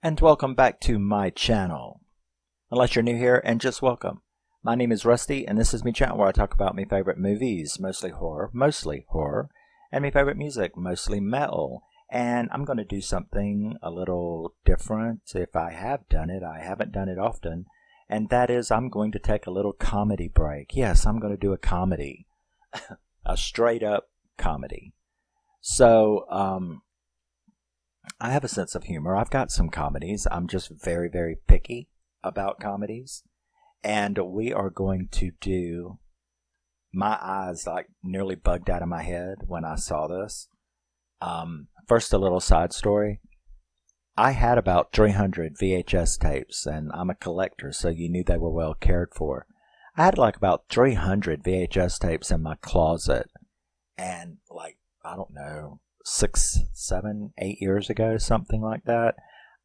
And welcome back to my channel. Unless you're new here, and just welcome. My name is Rusty, and this is my channel where I talk about my favorite movies, mostly horror, and my favorite music, mostly metal. And I'm going to do something a little different. If I have done it, I haven't done it often, and that is I'm going to take a little comedy break. Yes, I'm going to do a comedy. A straight up comedy. So, I have a sense of humor. I've got some comedies. I'm just very, very picky about comedies. And we are going to do, my eyes like nearly bugged out of my head when I saw this. First, a little side story. I had about 300 VHS tapes, and I'm a collector, so you knew they were well cared for. I had like about 300 VHS tapes in my closet. And like, I don't know, 6, 7, 8 years ago, something like that,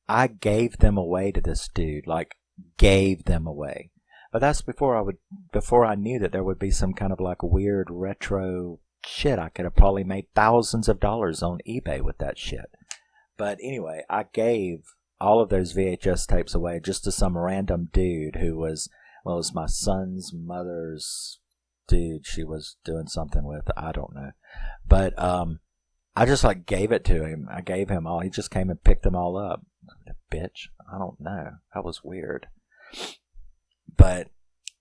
I gave them away to this dude, like gave them away. But that's before I knew that there would be some kind of like weird retro shit. I could have probably made thousands of dollars on eBay with that shit. But anyway, I gave all of those VHS tapes away just to some random dude who was, well, it was my son's mother's dude she was doing something with. I don't know. But, I just like gave it to him. I gave him all. He just came and picked them all up. The bitch. I don't know. That was weird. But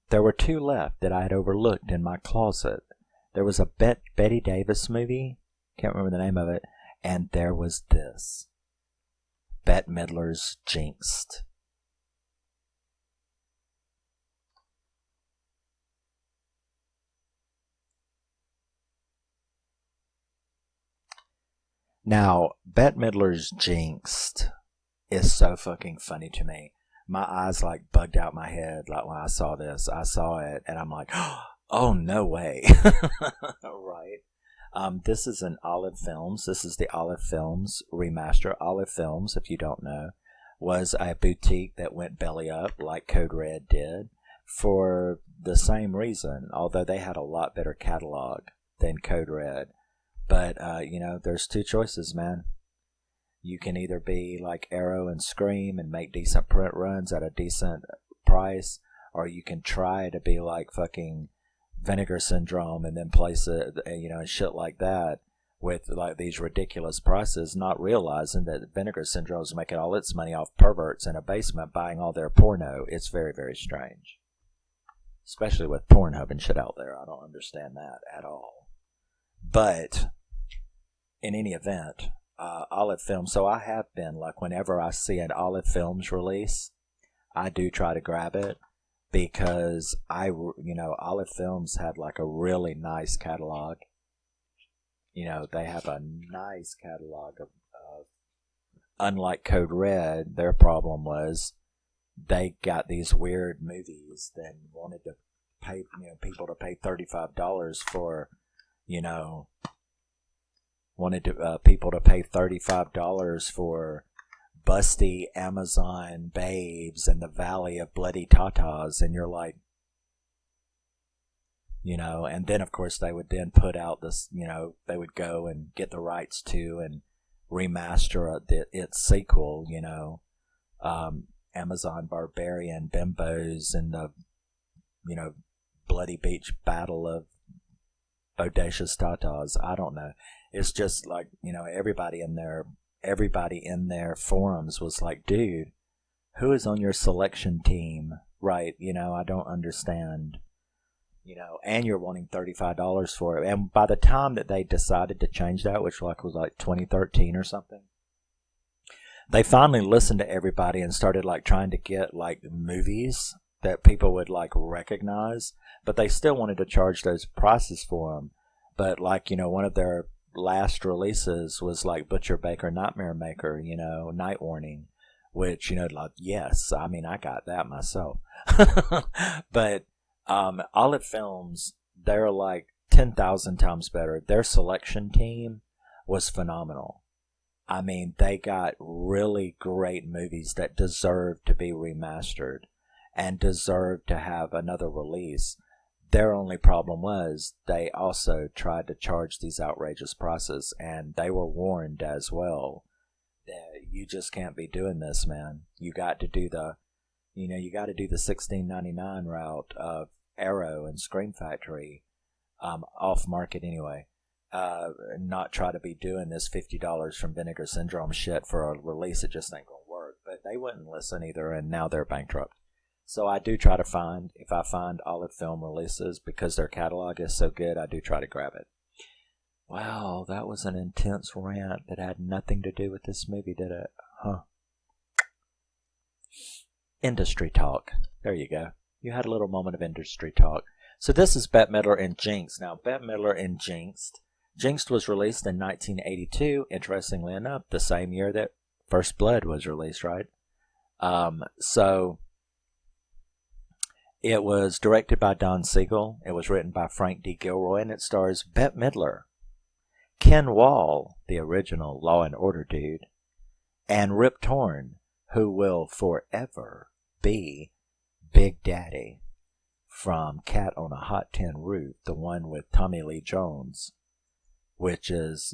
there were 2 left that I had overlooked in my closet. There was a Bette Davis movie. Can't remember the name of it. And there was this. Bette Midler's Jinxed. Now, Bette Midler's Jinxed is so fucking funny to me. My eyes like bugged out my head like when I saw this. I saw it and I'm like, oh, no way. Right. This is an Olive Films. This is the Olive Films remaster. Olive Films, if you don't know, was a boutique that went belly up like Code Red did for the same reason, although they had a lot better catalog than Code Red. But, there's 2 choices, man. You can either be like Arrow and Scream and make decent print runs at a decent price, or you can try to be like fucking Vinegar Syndrome and then place it, and shit like that with like these ridiculous prices, not realizing that Vinegar Syndrome is making all its money off perverts in a basement buying all their porno. It's very, very strange. Especially with Pornhub and shit out there. I don't understand that at all. But in any event, Olive Films, so I have been, like, whenever I see an Olive Films release, I do try to grab it, because Olive Films had, like, a really nice catalog. They have a nice catalog of unlike Code Red, their problem was they got these weird movies that wanted to pay, people to pay $35 for, people to pay $35 for busty Amazon babes in the Valley of Bloody Tatas, and you're like, and then of course they would then put out this, they would go and get the rights to and remaster its sequel, Amazon Barbarian Bimbos and the, Bloody Beach Battle of Bodacious Tatas. I don't know. It's just like, everybody in their forums was like, dude, who is on your selection team? Right. I don't understand, and you're wanting $35 for it. And by the time that they decided to change that, which was like 2013 or something, they finally listened to everybody and started like trying to get like movies that people would like recognize, but they still wanted to charge those prices for them. But like, one of their last releases was like Butcher Baker Nightmare Maker, Night Warning, which, like, yes, I mean, I got that myself. But Olive Films, they're like 10,000 times better. Their selection team was phenomenal. I mean, they got really great movies that deserve to be remastered and deserve to have another release. Their only problem was they also tried to charge these outrageous prices, and they were warned as well that you just can't be doing this, man. You got to do the, you got to do the $16.99 route of Arrow and Scream Factory, off market anyway. Not try to be doing this $50 from Vinegar Syndrome shit for a release. It just ain't gonna work. But they wouldn't listen either, and now they're bankrupt. So I do try to find, if I find Olive Film releases, because their catalog is so good, I do try to grab it. Wow, that was an intense rant that had nothing to do with this movie, did it? Huh. Industry talk. There you go. You had a little moment of industry talk. So this is Bette Midler in Jinxed. Now, Bette Midler in Jinxed. Jinxed was released in 1982, interestingly enough, the same year that First Blood was released, right? So it was directed by Don Siegel. It was written by Frank D. Gilroy, and it stars Bette Midler, Ken Wahl, the original Law and Order dude, and Rip Torn, who will forever be Big Daddy from Cat on a Hot Tin Roof, the one with Tommy Lee Jones, which is,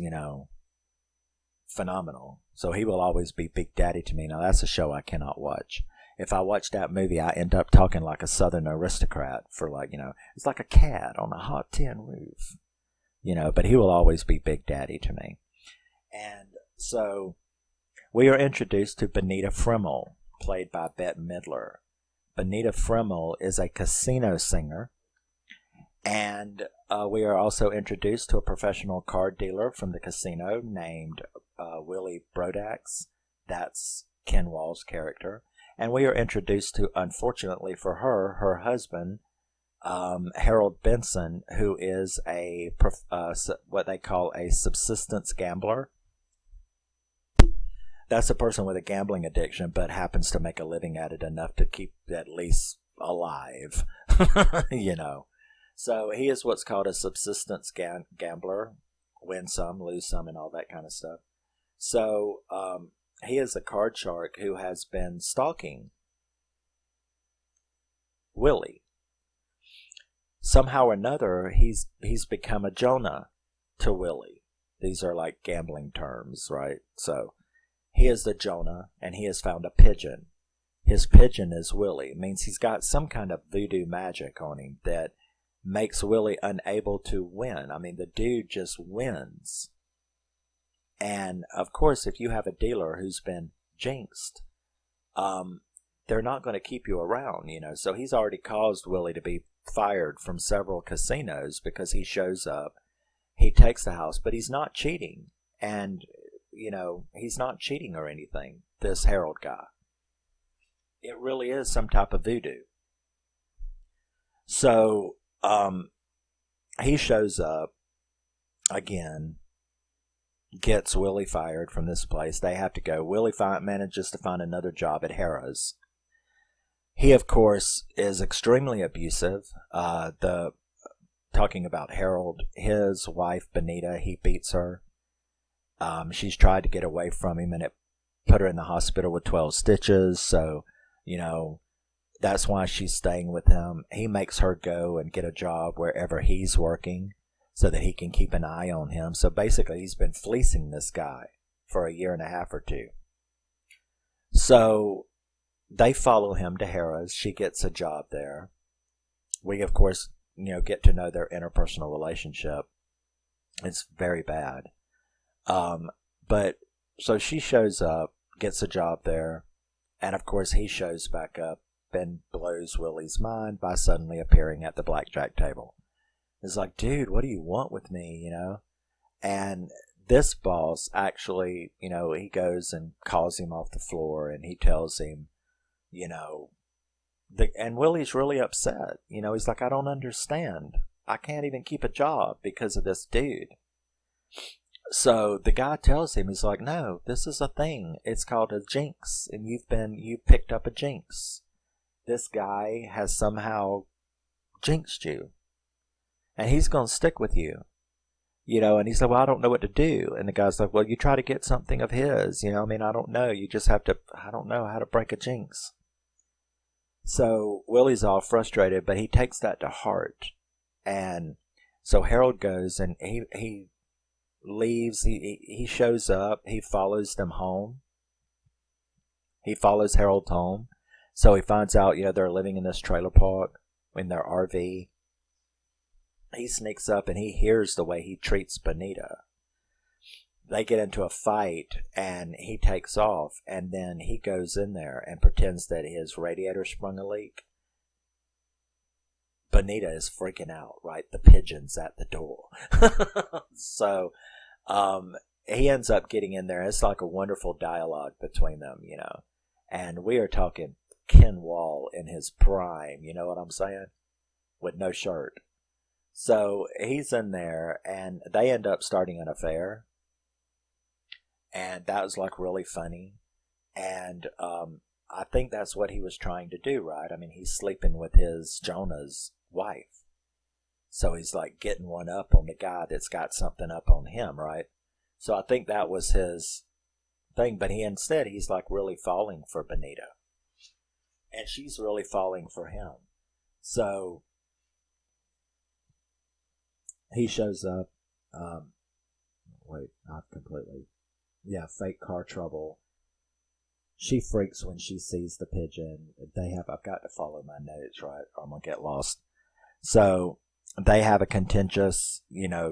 phenomenal. So he will always be Big Daddy to me. Now, that's a show I cannot watch. If I watch that movie, I end up talking like a Southern aristocrat for it's like a cat on a hot tin roof. But he will always be Big Daddy to me. And so we are introduced to Benita Frimmel, played by Bette Midler. Benita Frimmel is a casino singer, and we are also introduced to a professional card dealer from the casino named Willie Brodax. That's Ken Wall's character. And we are introduced to, unfortunately for her, her husband, Harold Benson, who is what they call a subsistence gambler. That's a person with a gambling addiction, but happens to make a living at it enough to keep at least alive. So he is what's called a subsistence gambler. Win some, lose some, and all that kind of stuff. So he is a card shark who has been stalking Willie. Somehow or another, he's become a Jonah to Willie. These are like gambling terms, right? So he is the Jonah, and he has found a pigeon. His pigeon is Willie. It means he's got some kind of voodoo magic on him that makes Willie unable to win. I mean, the dude just wins. And, of course, if you have a dealer who's been jinxed, they're not going to keep you around, So he's already caused Willie to be fired from several casinos because he shows up, he takes the house, but he's not cheating. And, he's not cheating or anything, this Harold guy. It really is some type of voodoo. So, he shows up again, gets Willie fired from this place. They have to go. Willie manages to find another job at Harrah's. He, of course, is extremely abusive. Talking about Harold, his wife, Benita, he beats her. She's tried to get away from him, and it put her in the hospital with 12 stitches. So, that's why she's staying with him. He makes her go and get a job wherever he's working so that he can keep an eye on him. So basically, he's been fleecing this guy for a year and a half or two. So they follow him to Harrah's. She gets a job there. We, of course, get to know their interpersonal relationship. It's very bad. But so she shows up, gets a job there, and of course he shows back up and blows Willie's mind by suddenly appearing at the blackjack table. It's like, dude, what do you want with me, And this boss actually, he goes and calls him off the floor, and he tells him, and Willie's really upset. He's like, I don't understand. I can't even keep a job because of this dude. So the guy tells him, he's like, no, this is a thing. It's called a jinx, and you picked up a jinx. This guy has somehow jinxed you, and he's going to stick with you. And he's like, well, I don't know what to do. And the guy's like, well, you try to get something of his. I don't know. You just have to, I don't know how to break a jinx. So Willie's all frustrated, but he takes that to heart. And so Harold goes, and he leaves. He shows up. He follows them home. He follows Harold home. So he finds out, they're living in this trailer park in their RV. He sneaks up and he hears the way he treats Benita. They get into a fight and he takes off, and then he goes in there and pretends that his radiator sprung a leak. Benita is freaking out, right? The pigeon's at the door. So he ends up getting in there. It's like a wonderful dialogue between them, And we are talking Ken Wahl in his prime, you know what I'm saying? With no shirt. So he's in there and they end up starting an affair. And that was like really funny. And I think that's what he was trying to do, right? I mean, he's sleeping with his Jonah's wife. So he's like getting one up on the guy that's got something up on him, right? So I think that was his thing. But he's like really falling for Benita. And she's really falling for him. So he shows up. Fake car trouble. She freaks when she sees the pigeon. I've got to follow my notes, right? Or I'm going to get lost. So they have a contentious,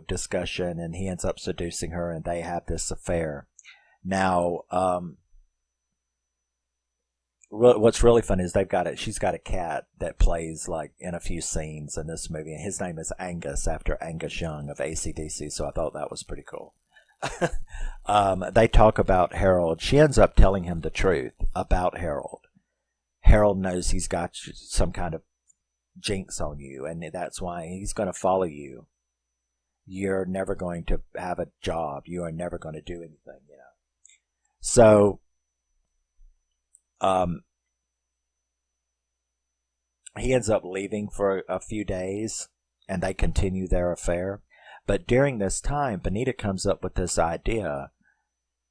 discussion, and he ends up seducing her, and they have this affair. Now, what's really fun is she's got a cat that plays like in a few scenes in this movie, and his name is Angus, after Angus Young of AC/DC, so I thought that was pretty cool. They talk about Harold. She ends up telling him the truth about Harold. Harold knows he's got some kind of jinx on you, and that's why he's going to follow you. You're never going to have a job. You are never going to do anything, So, he ends up leaving for a few days, and they continue their affair. But during this time, Benita comes up with this idea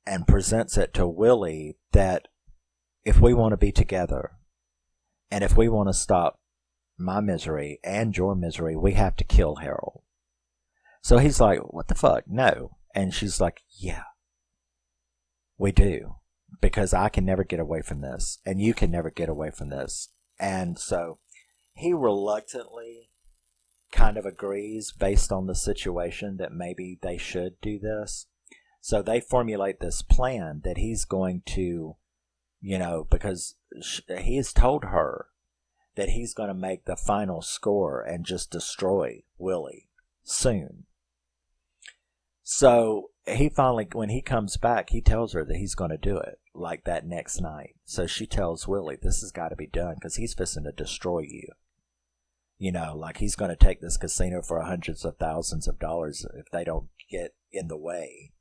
and presents it to Willie that if we want to be together, and if we want to stop my misery and your misery, we have to kill Harold. So he's like, what the fuck? No. And she's like, yeah, we do. Because I can never get away from this, and you can never get away from this. And so he reluctantly kind of agrees based on the situation that maybe they should do this. So they formulate this plan that he's going to, because he has told her that he's going to make the final score and just destroy Willie soon. So he finally, when he comes back, he tells her that he's going to do it like that next night. So she tells Willie, this has got to be done because he's fixing to destroy you. Like he's going to take this casino for hundreds of thousands of dollars if they don't get in the way.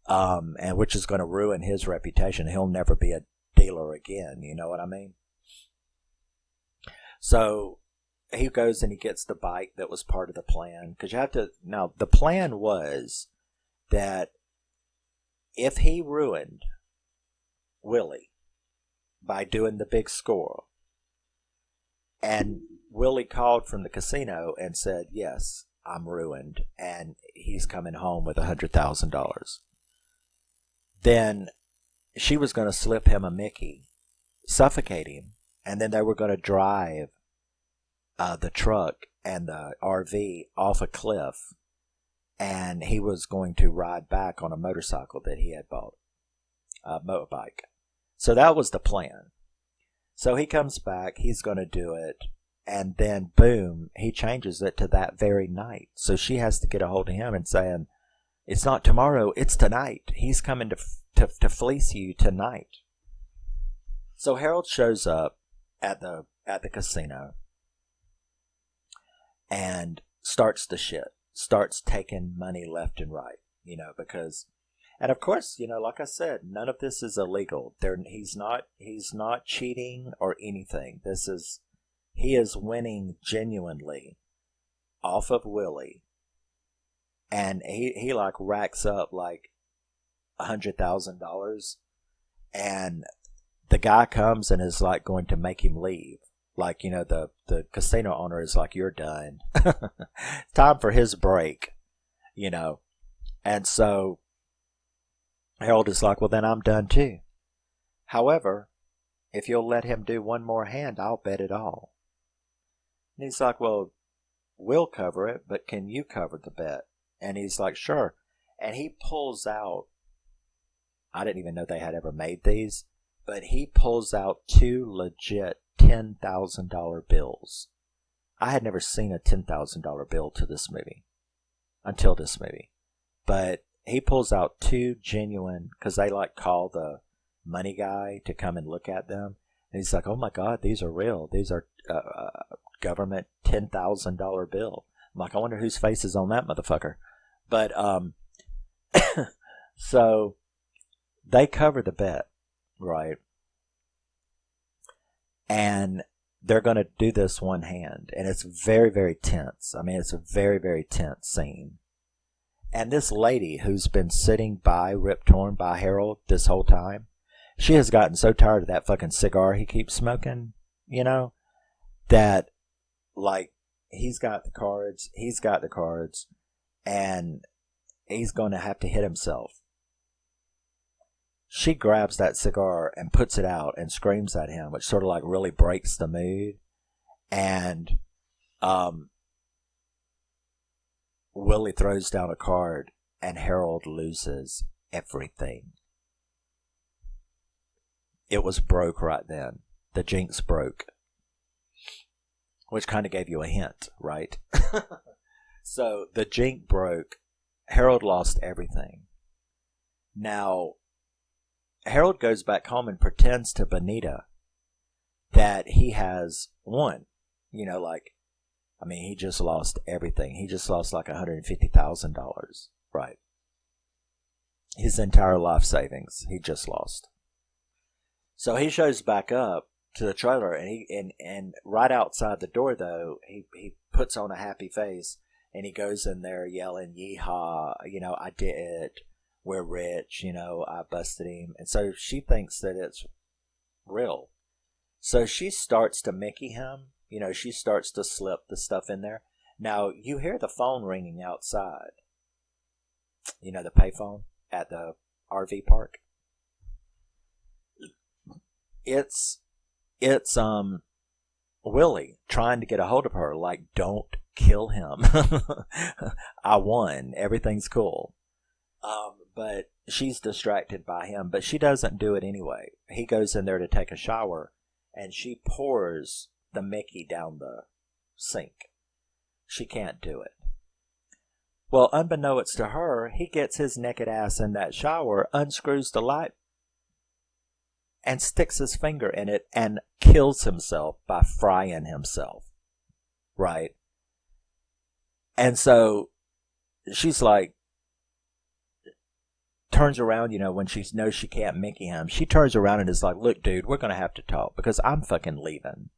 And which is going to ruin his reputation. He'll never be a dealer again. You know what I mean? So he goes and he gets the bike that was part of the plan. Because now the plan was that if he ruined Willie by doing the big score, and Willie called from the casino and said, yes, I'm ruined, and he's coming home with $100,000. Then she was going to slip him a Mickey, suffocate him, and then they were going to drive the truck and the RV off a cliff, and he was going to ride back on a motorcycle that he had bought, a motorbike. So that was the plan. So he comes back, he's going to do it, and then boom, he changes it to that very night. So she has to get a hold of him and saying, it's not tomorrow, it's tonight. He's coming to fleece you tonight. So Harold shows up at the casino and starts the shit, starts taking money left and right, because, and of course, like I said, none of this is illegal. He's not cheating or anything. He is winning genuinely off of Willie, and he like racks up like $100,000, and the guy comes and is like going to make him leave. Like, the casino owner is like, you're done. Time for his break, And so Harold is like, well, then I'm done too. However, if you'll let him do one more hand, I'll bet it all. And he's like, well, we'll cover it, but can you cover the bet? And he's like, sure. And he pulls out, I didn't even know they had ever made these, but he pulls out 2 legit $10,000 bills. I had never seen a $10,000 bill until this movie. But he pulls out 2 genuine, because they like call the money guy to come and look at them. And he's like, oh my God, these are real. These are government $10,000 bill. I'm like, I wonder whose face is on that motherfucker. But, so they cover the bet, right? And they're going to do this one hand. And it's very, very tense. I mean, it's a very, very tense scene. And this lady who's been sitting by Rip Torn by Harold this whole time, she has gotten so tired of that fucking cigar he keeps smoking, you know, that, like, he's got the cards, and he's going to have to hit himself. She grabs that cigar and puts it out and screams at him, which sort of like really breaks the mood. And Willie throws down a card and Harold loses everything. It was broke right then. The jinx broke. Which kind of gave you a hint, right? So the jinx broke. Harold lost everything. Now, Harold goes back home and pretends to Benita that he has won. You know, like, I mean, he just lost everything. He just lost like $150,000, right? His entire life savings, he just lost. So he shows back up to the trailer, and right outside the door, though, he puts on a happy face, and he goes in there yelling, "Yeehaw! You know, I did it. We're rich. You know, I busted him." And so she thinks that it's real. So she starts to Mickey him. You know, she starts to slip the stuff in there. Now, you hear the phone ringing outside. You know, the payphone at the RV park. It's Willie trying to get a hold of her, like, don't kill him. I won. Everything's cool. But she's distracted by him, but she doesn't do it anyway. He goes in there to take a shower, and she pours the Mickey down the sink. She can't do it. Well, unbeknownst to her, he gets his naked ass in that shower, unscrews the light, and sticks his finger in it and kills himself by frying himself. Right? And so she's like, turns around, you know, when she knows she can't Mickey him, she turns around and is like, look, dude, we're going to have to talk because I'm fucking leaving.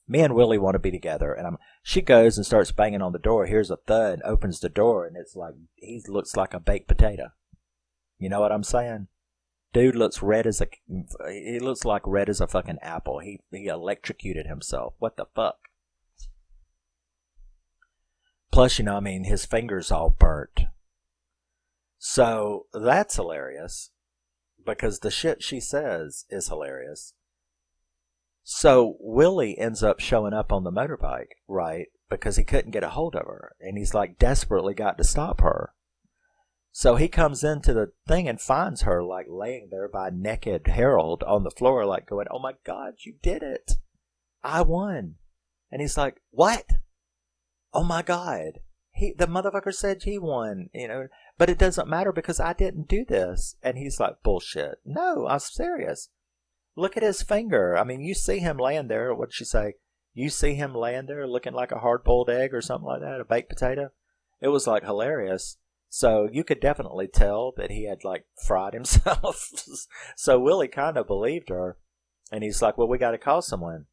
Me and Willie want to be together. And she goes and starts banging on the door. Here's a thud, opens the door, and it's like, he looks like a baked potato. You know what I'm saying? Dude looks he looks like red as a fucking apple. He electrocuted himself. What the fuck? Plus, you know, I mean, his finger's all burnt. So that's hilarious because the shit she says is hilarious. So Willie ends up showing up on the motorbike, right? Because he couldn't get a hold of her. And he's like desperately got to stop her. So he comes into the thing and finds her like laying there by naked Harold on the floor, like going, oh my God, you did it. I won. And he's like, what? Oh my God. The motherfucker said he won, you know, but it doesn't matter because I didn't do this. And he's like, bullshit. No, I'm serious. Look at his finger. I mean, you see him laying there. What'd she say? You see him laying there looking like a hard-boiled egg or something like that, a baked potato. It was like hilarious. So you could definitely tell that he had like fried himself. So Willie kind of believed her. And he's like, well, we got to call someone.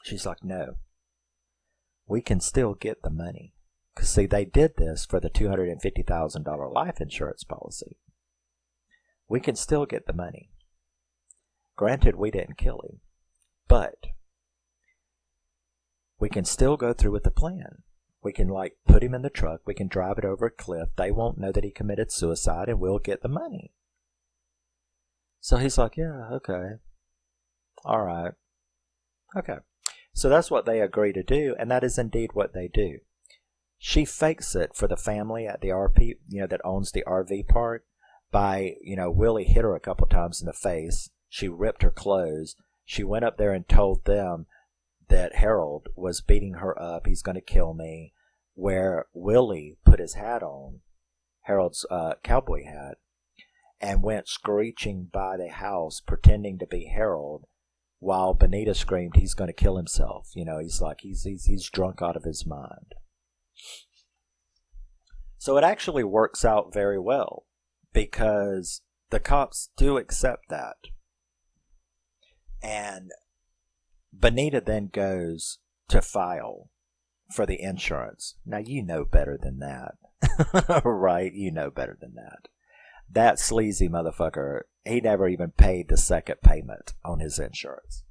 She's like, no. We can still get the money. Because, see, they did this for the $250,000 life insurance policy. We can still get the money. Granted, we didn't kill him. But we can still go through with the plan. We can, like, put him in the truck. We can drive it over a cliff. They won't know that he committed suicide, and we'll get the money. So he's like, yeah, okay. all right. Okay. So that's what they agree to do, and that is indeed what they do. She fakes it for the family at the RP, that owns the RV park by, Willie hit her a couple times in the face. She ripped her clothes. She went up there and told them that Harold was beating her up. He's going to kill me. Where Willie put his hat on, Harold's cowboy hat, and went screeching by the house pretending to be Harold while Benita screamed he's going to kill himself. He's like, he's drunk out of his mind. So it actually works out very well because the cops do accept that. And Benita then goes to file for the insurance. Now, you know better than that. Right? You know better than that. That sleazy motherfucker, he never even paid the second payment on his insurance.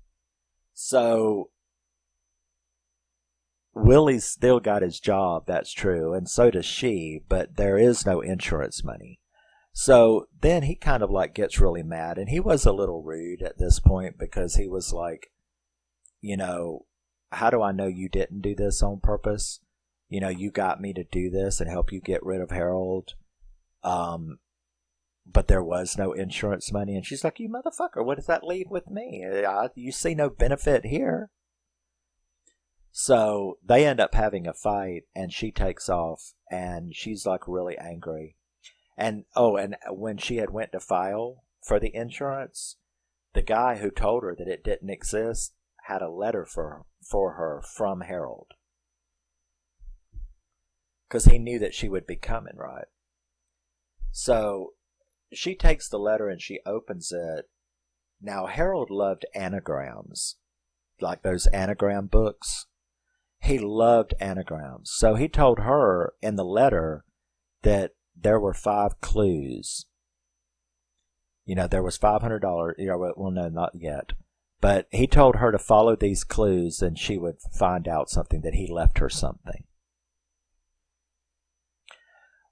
So Willie's still got his job, that's true, and so does she, but there is no insurance money. So then he kind of gets really mad, and he was a little rude at this point because he was like, how do I know you didn't do this on purpose? You got me to do this and help you get rid of Harold. But there was no insurance money. And she's like, you motherfucker, what does that leave with me? You see no benefit here. So they end up having a fight, and she takes off, and she's really angry. And when she had went to file for the insurance, the guy who told her that it didn't exist had a letter for her from Harold. Because he knew that she would be coming, right? So she takes the letter and she opens it. Now, Harold loved anagrams, like those anagram books. He loved anagrams. So he told her in the letter that there were 5 clues. There was $500. Well, no, not yet. But he told her to follow these clues and she would find out something, that he left her something.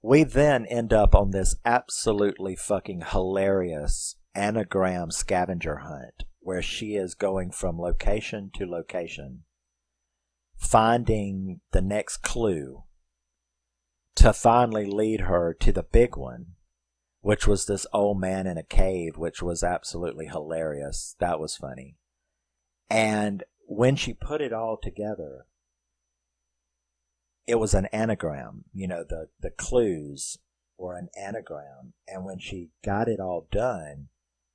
We then end up on this absolutely fucking hilarious anagram scavenger hunt where she is going from location to location, finding the next clue to finally lead her to the big one, which was this old man in a cave, which was absolutely hilarious. That was funny. And when she put it all together, it was an anagram. The clues were an anagram. And when she got it all done,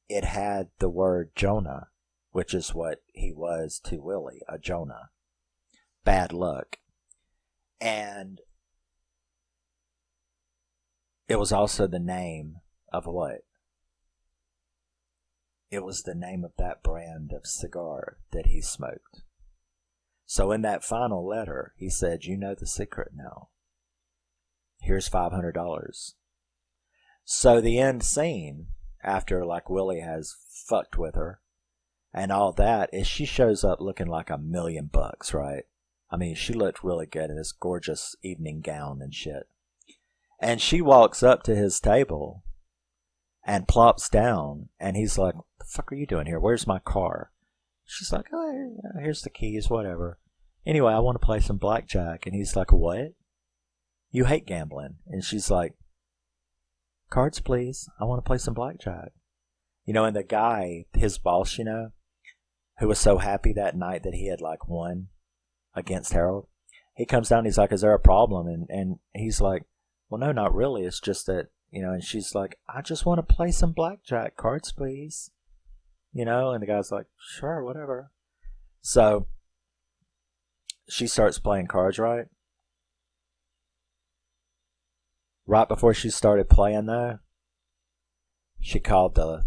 it had the word Jonah, which is what he was to Willie, a Jonah. Bad luck. And it was also the name of what? It was the name of that brand of cigar that he smoked. So in that final letter, he said, you know the secret now. Here's $500. So the end scene, after Willie has fucked with her and all that, is she shows up looking like $1 million, right? I mean, she looked really good in this gorgeous evening gown and shit. And she walks up to his table and plops down, and he's like, what the fuck are you doing here? Where's my car? She's like, oh, here's the keys, whatever. Anyway, I want to play some blackjack. And he's like, what? You hate gambling. And she's like, cards, please. I want to play some blackjack. And the guy, his boss, who was so happy that night that he had won against Harold, he comes down and he's like, is there a problem? And he's like, well, no, not really. It's just that, and she's like, I just want to play some blackjack. Cards, please. And the guy's like, sure, whatever. So she starts playing cards, right? Right before she started playing, though, she called the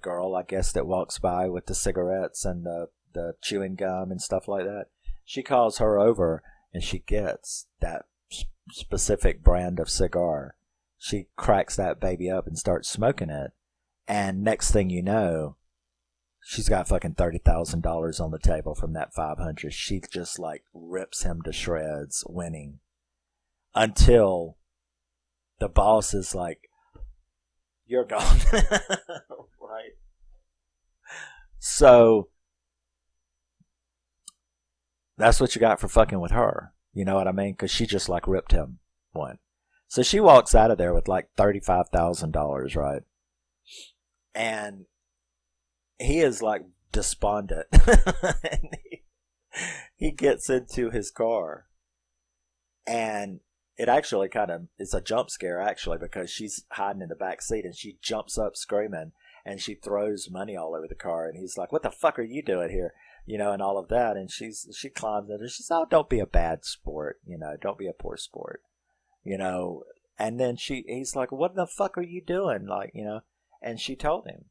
girl, I guess, that walks by with the cigarettes and the chewing gum and stuff like that. She calls her over, and she gets that specific brand of cigar. She cracks that baby up and starts smoking it. And next thing you know, she's got fucking $30,000 on the table from that 500. She just rips him to shreds, winning. Until the boss is like, you're gone. Right? So That's what you got for fucking with her. You know what I mean? Because she just like ripped him one. So she walks out of there with like $35,000, right? And he is like despondent. And he gets into his car. And it actually kind of is a jump scare, actually, because she's hiding in the back seat and she jumps up screaming and she throws money all over the car. And he's like, "What the fuck are you doing here?" You know, and all of that. And she climbs in and she says, "Oh, don't be a bad sport. You know, don't be a poor sport." You know, and then he's like, "What the fuck are you doing?" Like, you know, and she told him.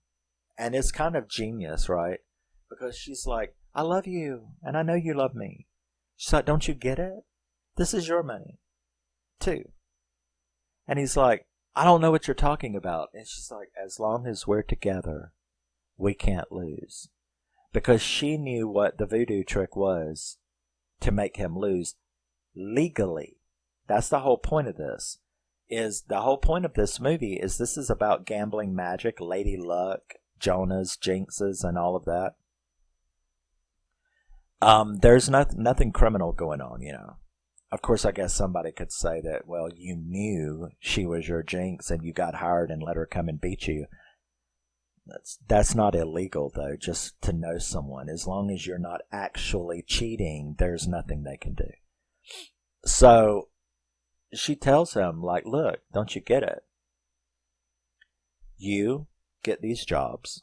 And it's kind of genius, right? Because she's like, "I love you and I know you love me." She's like, "Don't you get it? This is your money, too." And he's like, "I don't know what you're talking about." And she's like, "As long as we're together, we can't lose." Because she knew what the voodoo trick was to make him lose legally. That's the whole point of this. The whole point of this movie is this is about gambling magic, lady luck, Jonahs, jinxes, and all of that. There's nothing criminal going on, you know. Of course, I guess somebody could say that, well, you knew she was your jinx and you got hired and let her come and beat you. That's not illegal, though, just to know someone. As long as you're not actually cheating, there's nothing they can do. So she tells him, like, "Look, don't you get it? You get these jobs.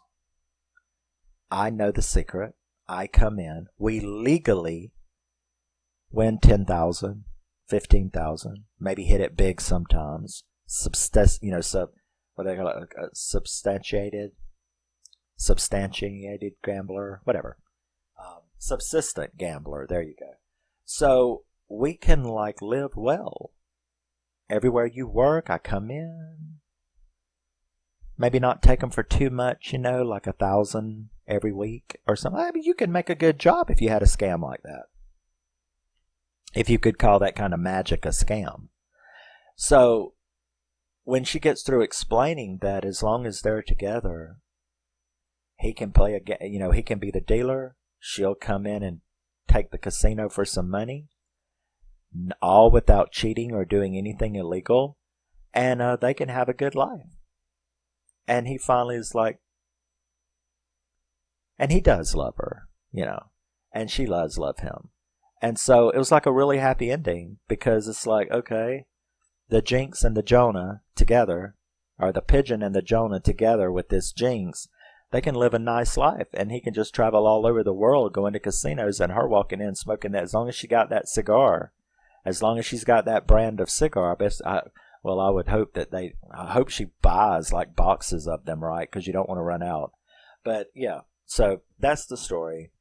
I know the secret. I come in. We legally win 10,000, 15,000, maybe hit it big sometimes. What they call it, substantiated gambler, whatever. Subsistent gambler. There you go. So we can like live well. Everywhere you work, I come in. Maybe not take them for too much, you know, like 1,000 every week or something. I mean, you can make a good job if you had a scam like that. If you could call that kind of magic a scam. So when she gets through explaining that as long as they're together, he can play he can be the dealer. She'll come in and take the casino for some money, all without cheating or doing anything illegal, and they can have a good life. And he finally is like, and he does love her, you know, and she does love him. And so it was like a really happy ending because it's like, okay, the Jinx and the Jonah together, or the Pigeon and the Jonah together with this Jinx, they can live a nice life. And he can just travel all over the world, going to casinos, and her walking in smoking that. As long as she got that cigar, as long as she's got that brand of cigar, I would hope that I hope she buys like boxes of them, right? Because you don't want to run out. But yeah, so that's the story.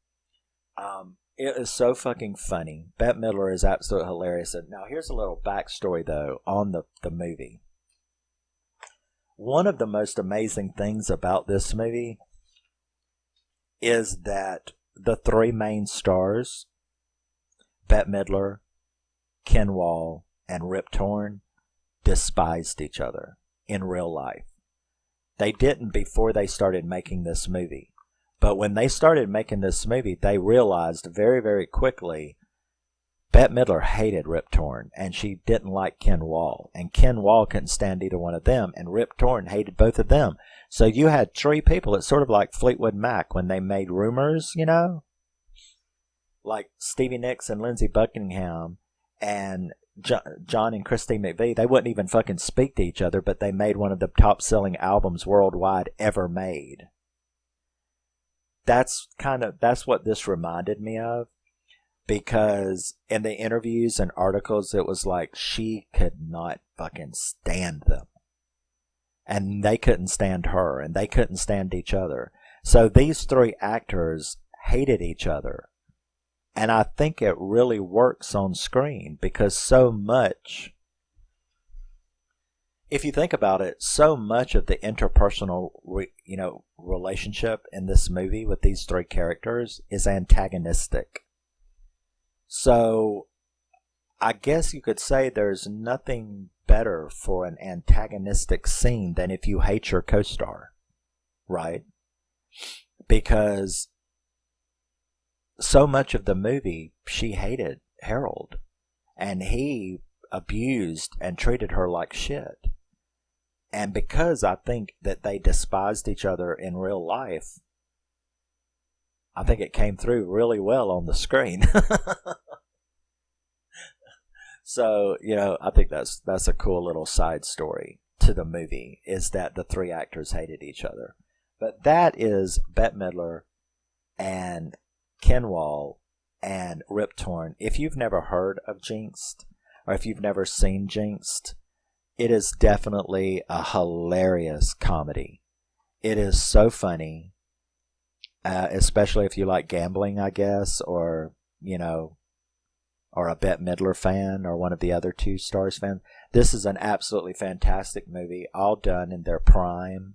It is so fucking funny. Bette Midler is absolutely hilarious. And now here's a little backstory, though, on the movie. One of the most amazing things about this movie is that the three main stars, Bette Midler, Ken Wahl, and Rip Torn, despised each other in real life. They didn't before they started making this movie. But when they started making this movie, they realized very, very quickly Bette Midler hated Rip Torn, and she didn't like Ken Wahl. And Ken Wahl couldn't stand either one of them, and Rip Torn hated both of them. So you had three people. It's sort of like Fleetwood Mac when they made Rumors, you know? Like Stevie Nicks and Lindsey Buckingham and John and Christine McVie. They wouldn't even fucking speak to each other, but they made one of the top-selling albums worldwide ever made. That's what this reminded me of, because in the interviews and articles, it was like she could not fucking stand them. And they couldn't stand her, and they couldn't stand each other. So these three actors hated each other. And I think it really works on screen because so much, if you think about it, so much of the interpersonal, relationship in this movie with these three characters is antagonistic. So I guess you could say there's nothing better for an antagonistic scene than if you hate your co-star, right? Because so much of the movie, she hated Harold, and he abused and treated her like shit. And because I think that they despised each other in real life, I think it came through really well on the screen. So, I think that's a cool little side story to the movie, is that the three actors hated each other. But that is Bette Midler and Ken Wahl and Rip Torn. If you've never heard of Jinxed, or if you've never seen Jinxed, it is definitely a hilarious comedy. It is so funny, especially if you like gambling, I guess, or a Bette Midler fan, or one of the other two stars fans. This is an absolutely fantastic movie, all done in their prime.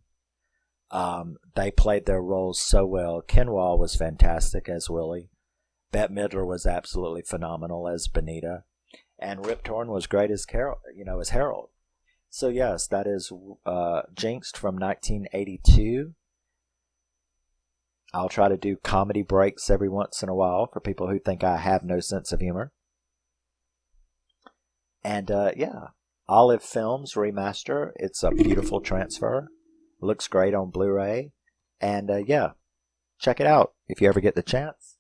They played their roles so well. Ken Wahl was fantastic as Willie. Bette Midler was absolutely phenomenal as Benita. And Rip Torn was great as as Harold. So yes, that is Jinxed from 1982. I'll try to do comedy breaks every once in a while for people who think I have no sense of humor. And Olive Films remaster. It's a beautiful transfer. Looks great on Blu-ray. And check it out if you ever get the chance.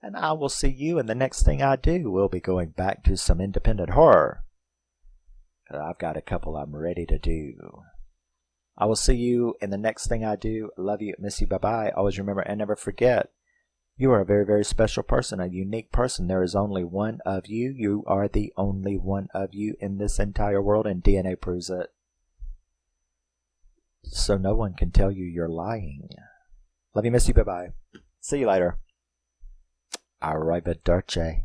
And I will see you in the next thing I do. We'll be going back to some independent horror. I've got a couple I'm ready to do. I will see you in the next thing I do. Love you, miss you, bye-bye. Always remember and never forget, you are a very, very special person, a unique person. There is only one of you. You are the only one of you in this entire world, and DNA proves it. So no one can tell you you're lying. Love you, miss you, bye-bye. See you later. Arrivederci.